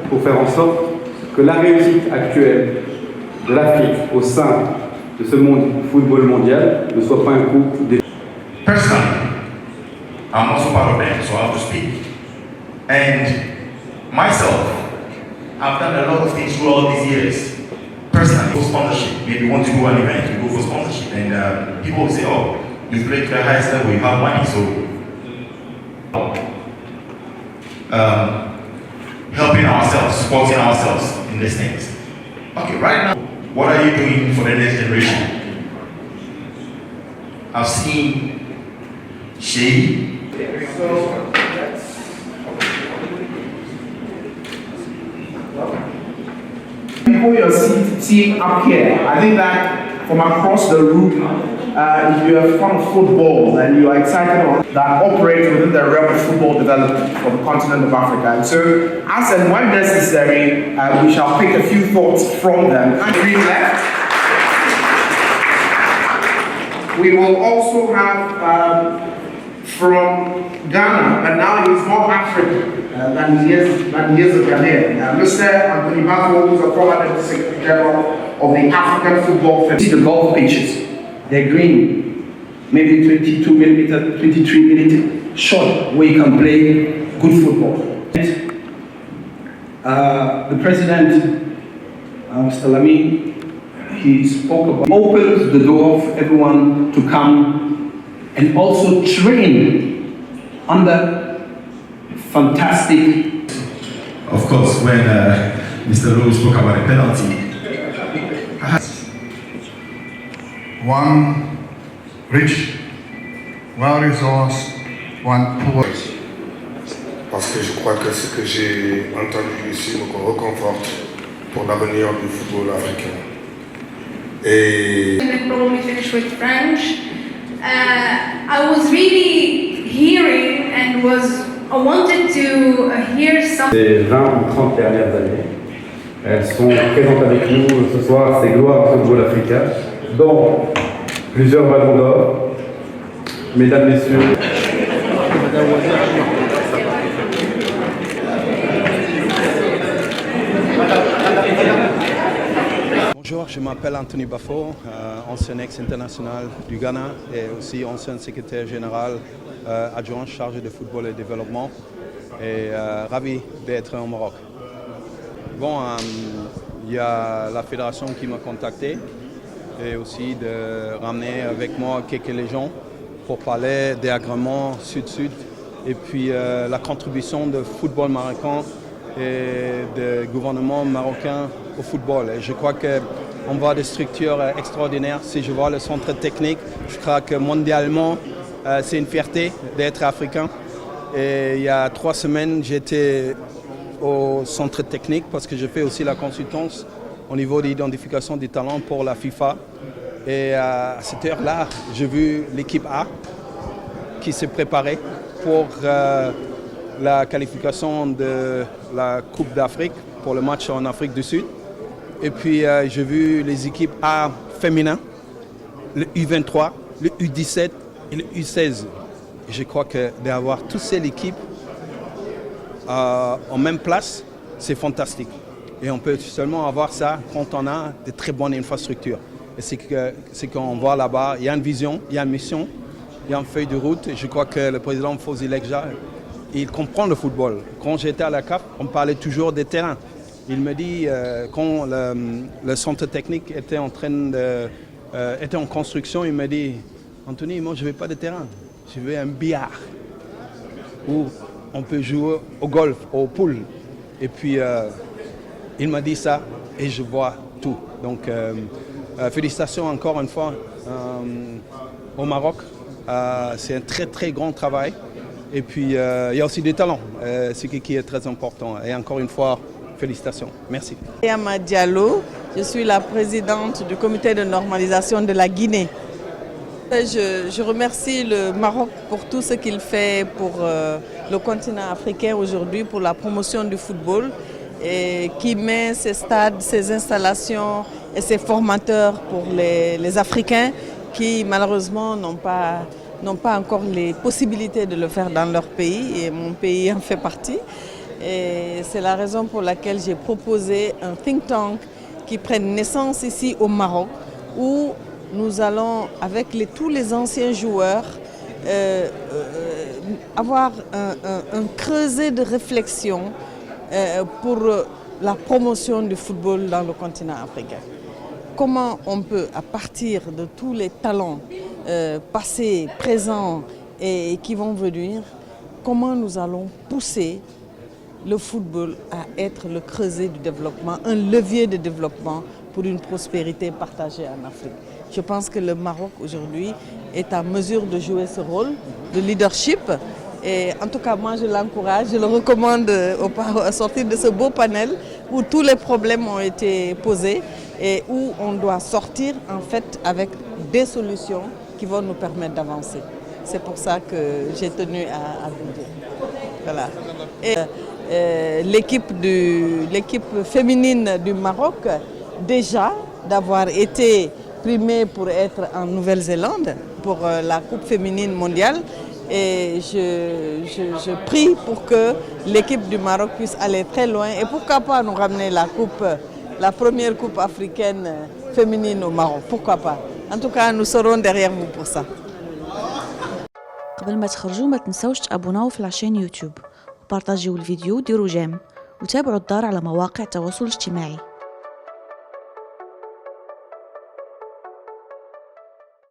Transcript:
pour faire en sorte que la réussite actuelle de l'Afrique au sein de ce monde football mondial ne soit pas un coup d'échec. Personally, I'm also part of them, so I have to speak. And myself, I've done a lot of things through all these years. Personally, for sponsorship, maybe you want to do an event, you go for sponsorship, and people will say, oh, you play to the highest level, you have money, so helping ourselves, supporting ourselves in these things. Okay, right now, what are you doing for the next generation? I've seen Shady. People you're seeing up here, I think that from across the room, if you are fond of football and you are excited about that operate within the realm of football development for the continent of Africa. And so, as and when necessary, we shall pick a few thoughts from them. And green left. We will also have from Ghana, but now he's more African than he is a Ghanaian. Mr. Anthony Bafo, who's a former Deputy Secretary General of the African Football Federation. See the golf pitches, they're green, maybe 22 millimeter, 23 millimeter short, where you can play good football. The president, Mr. Lamy, he spoke about opens the door for everyone to come and also train under fantastic. Of course, when Mr. Lowe spoke about a penalty, one rich, well-resourced, one poor. Parce que je crois que ce que j'ai entendu ici me reconforte pour l'avenir du football africain. Et probably finish with French. I was really hearing and I wanted to hear something. Ces 20 ou 30 dernières années, elles sont présentes avec nous ce soir, ces gloires du football africain, dont plusieurs ballons d'or. Mesdames, Messieurs. Bonjour, je m'appelle Anthony Bafo, ancien ex-international du Ghana et aussi ancien secrétaire général adjoint chargé de football et développement et ravi d'être au Maroc. Bon, il y a la fédération qui m'a contacté et aussi de ramener avec moi quelques légions pour parler des agréments sud-sud et puis la contribution de football marocain et du gouvernement marocain au football. Et je crois qu'on voit des structures extraordinaires. Si je vois le centre technique, je crois que mondialement, c'est une fierté d'être africain. Et il y a 3 semaines, j'étais au centre technique parce que je fais aussi la consultance au niveau de l'identification des talents pour la FIFA. Et à cette heure-là, j'ai vu l'équipe A qui s'est préparée pour la qualification de la Coupe d'Afrique pour le match en Afrique du Sud. Et puis j'ai vu les équipes A féminins, le U23, le U17 et le U16. Et je crois que d'avoir toutes ces équipes en même place, c'est fantastique. Et on peut seulement avoir ça quand on a de très bonnes infrastructures. Et c'est qu'on voit là-bas, il y a une vision, il y a une mission, il y a une feuille de route. Et je crois que le président Fawzi Lekja, il comprend le football. Quand j'étais à la CAF, on parlait toujours des terrains. Il me dit, quand le centre technique était en construction, il me dit, Anthony, moi je ne veux pas de terrain, je veux un billard où on peut jouer au golf, au pool. Et puis, il m'a dit ça et je vois tout. Donc, félicitations encore une fois au Maroc. C'est un très très grand travail. Et puis, il y a aussi des talents, ce qui est très important. Et encore une fois, félicitations. Merci. Yama Diallo, je suis la présidente du comité de normalisation de la Guinée. Je remercie le Maroc pour tout ce qu'il fait pour le continent africain aujourd'hui, pour la promotion du football, et qui met ses stades, ses installations et ses formateurs pour les Africains qui malheureusement n'ont pas encore les possibilités de le faire dans leur pays, et mon pays en fait partie. Et c'est la raison pour laquelle j'ai proposé un think tank qui prenne naissance ici au Maroc, où nous allons, avec tous les anciens joueurs, avoir un creuset de réflexion pour la promotion du football dans le continent africain. Comment on peut, à partir de tous les talents passés, présents et qui vont venir, comment nous allons pousser le football à être le creuset du développement, un levier de développement pour une prospérité partagée en Afrique. Je pense que le Maroc aujourd'hui est en mesure de jouer ce rôle de leadership. Et en tout cas, moi je l'encourage, je le recommande à sortir de ce beau panel où tous les problèmes ont été posés et où on doit sortir en fait avec des solutions qui vont nous permettre d'avancer. C'est pour ça que j'ai tenu à vous dire. Voilà. Et l'équipe féminine du Maroc, déjà d'avoir été primée pour être en Nouvelle-Zélande pour la Coupe féminine mondiale. Et je prie pour que l'équipe du Maroc puisse aller très loin et pourquoi pas nous ramener la première coupe africaine féminine au Maroc. Pourquoi pas? En tout cas, nous serons derrière vous pour ça. قبل ما تخرجوا ما تنسوش تابوناو في العشان يوتيوب وبارطاجيو الفيديو وديروا جيم وتابعوا الدار على مواقع التواصل الاجتماعي.